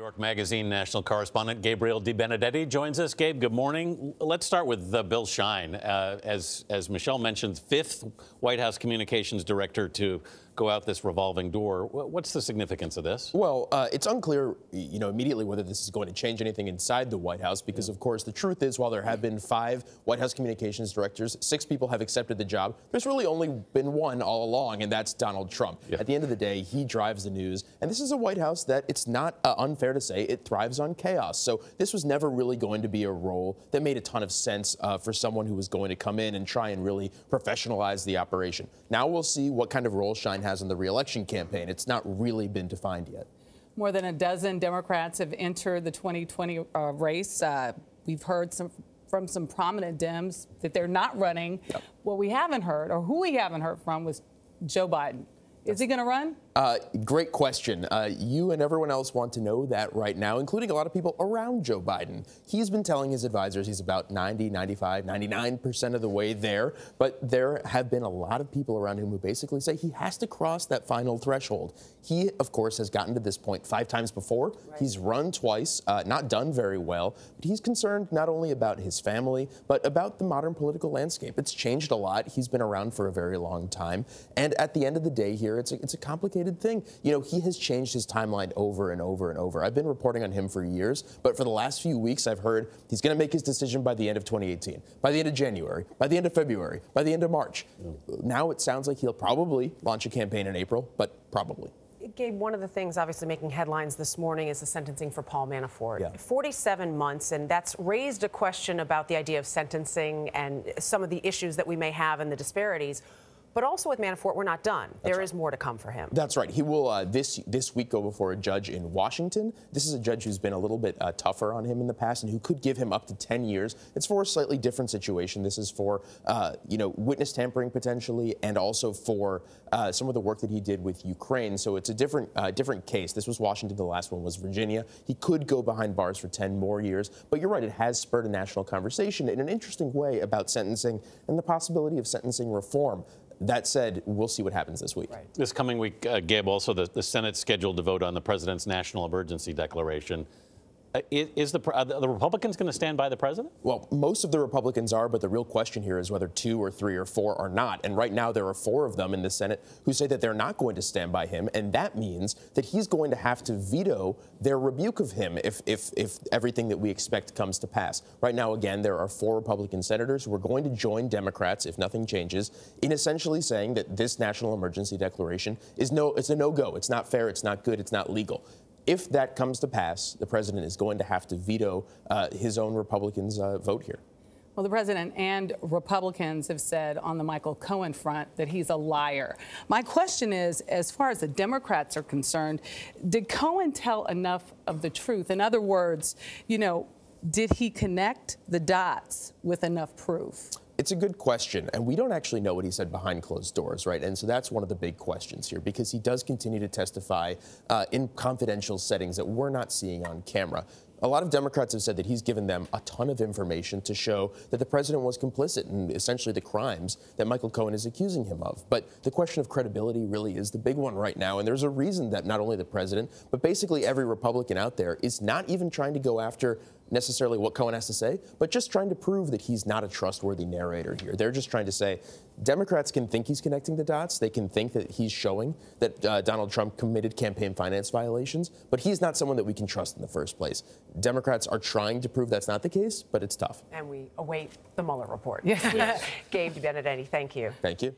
York Magazine national correspondent Gabriel Debenedetti joins us. Gabe, good morning. Let's start with Bill Shine. As Michelle mentioned, fifth White House communications director to go out this revolving door. What's the significance of this? Well, it's unclear, immediately whether this is going to change anything inside the White House, because, of course, the truth is, while there have been 5 White House communications directors, 6 people have accepted the job. There's really only been one all along, and that's Donald Trump. Yeah. At the end of the day, he drives the news, and this is a White House that, it's not unfair to say, it thrives on chaos. So this was never really going to be a role that made a ton of sense for someone who was going to come in and try and really professionalize the operation. Now we'll see what kind of role Shine has in the re-election campaign. It's not really been defined yet. More than a dozen Democrats have entered the 2020 race. We've heard from some prominent Dems that they're not running. Yep. What we haven't heard, or who we haven't heard from, was Joe Biden. Is he going to run? Great question. You and everyone else want to know that right now, including a lot of people around Joe Biden. He's been telling his advisors he's about 90, 95, 99% of the way there. But there have been a lot of people around him who basically say he has to cross that final threshold. He, of course, has gotten to this point 5 times before. Right. He's run twice, not done very well. But he's concerned not only about his family, but about the modern political landscape. It's changed a lot. He's been around for a very long time. And at the end of the day here, it's a complicated thing. He has changed his timeline over and over and over. I've been reporting on him for years, but for the last few weeks, I've heard he's going to make his decision by the end of 2018, by the end of January, by the end of February, by the end of March. Now it sounds like he'll probably launch a campaign in April, but probably. Gabe, one of the things obviously making headlines this morning is the sentencing for Paul Manafort. Yeah. 47 months, and that's raised a question about the idea of sentencing and some of the issues that we may have and the disparities. But also with Manafort, we're not done. There is more to come for him. That's right. He will this week go before a judge in Washington. This is a judge who's been a little bit tougher on him in the past and who could give him up to 10 years. It's for a slightly different situation. This is for, witness tampering potentially, and also for some of the work that he did with Ukraine. So it's a different case. This was Washington. The last one was Virginia. He could go behind bars for 10 more years. But you're right. It has spurred a national conversation in an interesting way about sentencing and the possibility of sentencing reform. That said, we'll see what happens this week. Right. This coming week, Gabe, also the Senate's scheduled to vote on the president's national emergency declaration. Is the Republicans going to stand by the president? Well, most of the Republicans are, but the real question here is whether 2 or 3 or 4 are not. And right now there are 4 of them in the Senate who say that they're not going to stand by him, and that means that he's going to have to veto their rebuke of him if everything that we expect comes to pass. Right now, again, there are 4 Republican senators who are going to join Democrats if nothing changes in essentially saying that this national emergency declaration is it's a no-go. It's not fair. It's not good. It's not legal. If that comes to pass, the president is going to have to veto his own Republicans' vote here. Well, the president and Republicans have said on the Michael Cohen front that he's a liar. My question is, as far as the Democrats are concerned, did Cohen tell enough of the truth? In other words, did he connect the dots with enough proof? It's a good question, and we don't actually know what he said behind closed doors, right? And so that's one of the big questions here, because he does continue to testify in confidential settings that we're not seeing on camera. A lot of Democrats have said that he's given them a ton of information to show that the president was complicit in essentially the crimes that Michael Cohen is accusing him of. But the question of credibility really is the big one right now, and there's a reason that not only the president, but basically every Republican out there is not even trying to go after necessarily what Cohen has to say, but just trying to prove that he's not a trustworthy narrator here. They're just trying to say Democrats can think he's connecting the dots. They can think that he's showing that Donald Trump committed campaign finance violations, but he's not someone that we can trust in the first place. Democrats are trying to prove that's not the case, but it's tough. And we await the Mueller report. Yes. Gabe Debenedetti, thank you. Thank you.